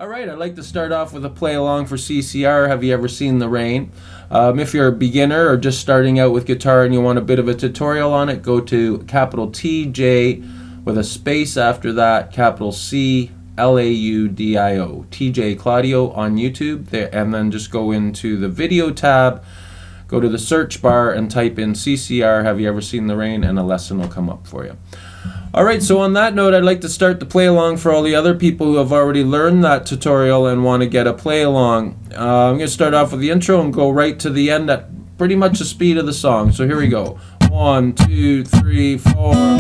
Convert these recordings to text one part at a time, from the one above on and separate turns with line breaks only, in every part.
All right, I'd like to start off with a play along for CCR. Have you ever seen the rain? If you're a beginner or just starting out with guitar and you want a bit of a tutorial on it, go to capital TJ with a space after that, capital CLAUDIO, TJ Claudio on YouTube, there, and then just go into the video tab, go to the search bar and type in CCR, have you ever seen the rain, and a lesson will come up for you. Alright, so on that note, I'd like to start the play along for all the other people who have already learned that tutorial and want to get a play along. I'm going to start off with the intro and go right to the end at pretty much the speed of the song. So here we go. 1, 2, 3, 4.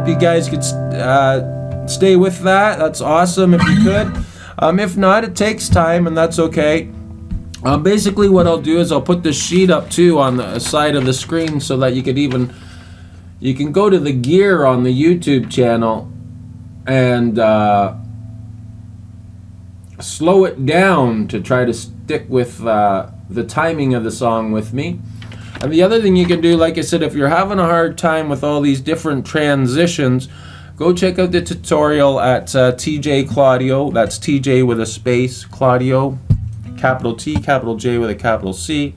You guys could stay with that. That's awesome if you could. If not, it takes time and that's okay. Basically what I'll do is I'll put the sheet up too on the side of the screen so that you can go to the gear on the YouTube channel and slow it down to try to stick with the timing of the song with me. And the other thing you can do, like I said, if you're having a hard time with all these different transitions, go check out the tutorial at TJ Claudio. That's TJ with a space, Claudio, capital T, capital J with a capital C.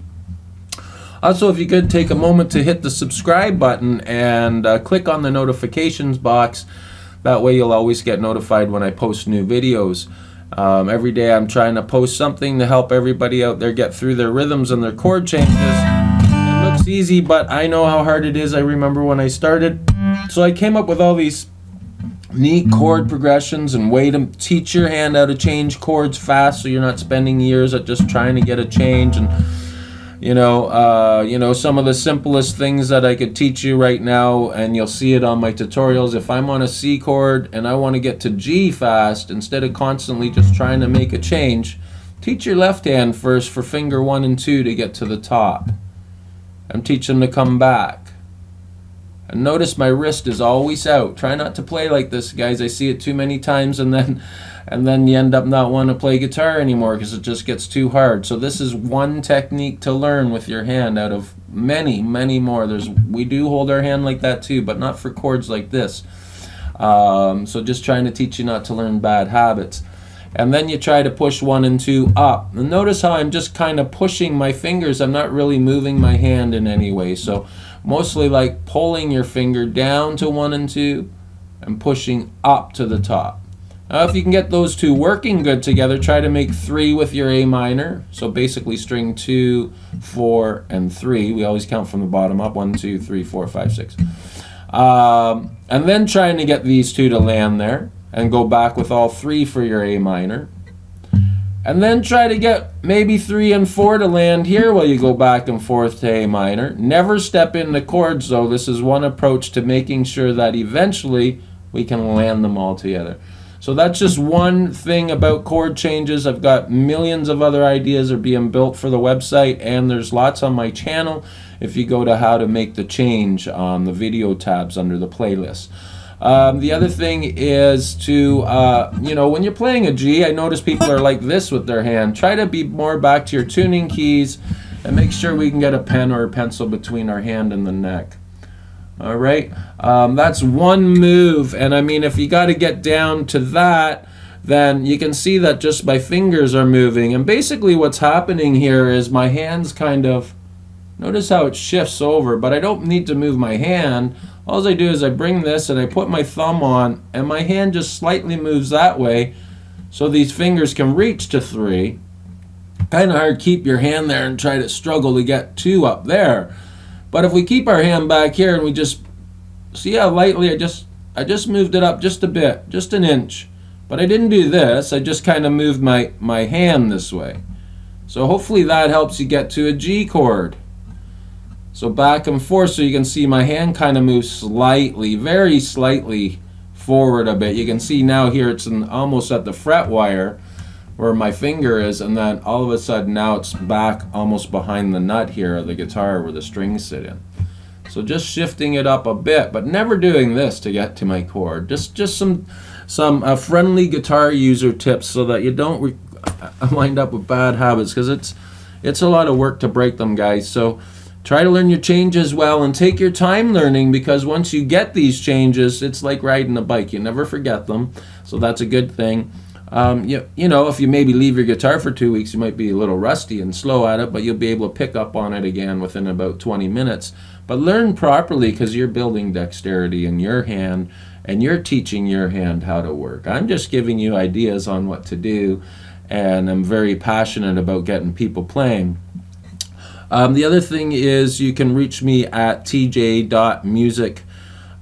Also, if you could take a moment to hit the subscribe button and click on the notifications box. That way you'll always get notified when I post new videos. Every day I'm trying to post something to help everybody out there get through their rhythms and their chord changes. Looks easy, but I know how hard it is. I remember when I started. So I came up with all these neat chord progressions and way to teach your hand how to change chords fast so you're not spending years at just trying to get a change. And you know some of the simplest things that I could teach you right now, and you'll see it on my tutorials. If I'm on a C chord and I want to get to G fast, instead of constantly just trying to make a change, teach your left hand first for finger 1 and 2 to get to the top, and teach them to come back, And notice my wrist is always out. Try not to play like this, guys. I see it too many times, and then you end up not wanting to play guitar anymore because it just gets too hard. So this is one technique to learn with your hand out of many, many more. We do hold our hand like that too, but not for chords like this. So just trying to teach you not to learn bad habits. And then you try to push 1 and 2 up. And notice how I'm just kind of pushing my fingers. I'm not really moving my hand in any way. So mostly like pulling your finger down to 1 and 2 and pushing up to the top. Now if you can get those two working good together, try to make 3 with your A minor. So basically string 2, 4, and 3. We always count from the bottom up. 1, 2, 3, 4, 5, 6. And then trying to get these two to land there. And go back with all 3 for your A minor. And then try to get maybe 3 and 4 to land here while you go back and forth to A minor. Never step in the chords though. This is one approach to making sure that eventually we can land them all together. So that's just one thing about chord changes. I've got millions of other ideas are being built for the website, and there's lots on my channel if you go to how to make the change on the video tabs under the playlist. The other thing is to, when you're playing a G, I notice people are like this with their hand. Try to be more back to your tuning keys and make sure we can get a pen or a pencil between our hand and the neck. All right, that's one move. And I mean, if you got to get down to that, then you can see that just my fingers are moving. And basically what's happening here is my hands kind of, notice how it shifts over, but I don't need to move my hand. All I do is I bring this and I put my thumb on, and my hand just slightly moves that way so these fingers can reach to 3. Kind of hard to keep your hand there and try to struggle to get 2 up there. But if we keep our hand back here and we just see how lightly I just moved it up just a bit, just an inch. But I didn't do this, I just kind of moved my hand this way. So hopefully that helps you get to a G chord. So back and forth, so you can see my hand kind of moves slightly, very slightly forward a bit. You can see now here it's almost at the fret wire where my finger is, and then all of a sudden now it's back almost behind the nut here of the guitar where the strings sit in. So just shifting it up a bit, but never doing this to get to my chord. Just some friendly guitar user tips so that you don't wind up with bad habits, because it's a lot of work to break them, guys. So try to learn your changes well and take your time learning, because once you get these changes, it's like riding a bike. You never forget them, so that's a good thing. If you maybe leave your guitar for 2 weeks, you might be a little rusty and slow at it, but you'll be able to pick up on it again within about 20 minutes. But learn properly, because you're building dexterity in your hand and you're teaching your hand how to work. I'm just giving you ideas on what to do, and I'm very passionate about getting people playing. The other thing is you can reach me at tj.music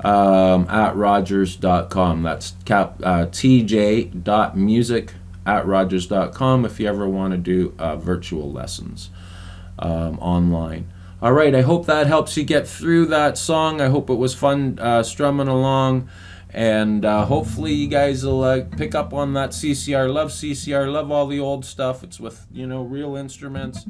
at rogers.com. That's tj.music@rogers.com if you ever want to do virtual lessons online. All right, I hope that helps you get through that song. I hope it was fun strumming along, and hopefully you guys will pick up on that CCR. Love CCR, love all the old stuff. It's with real instruments.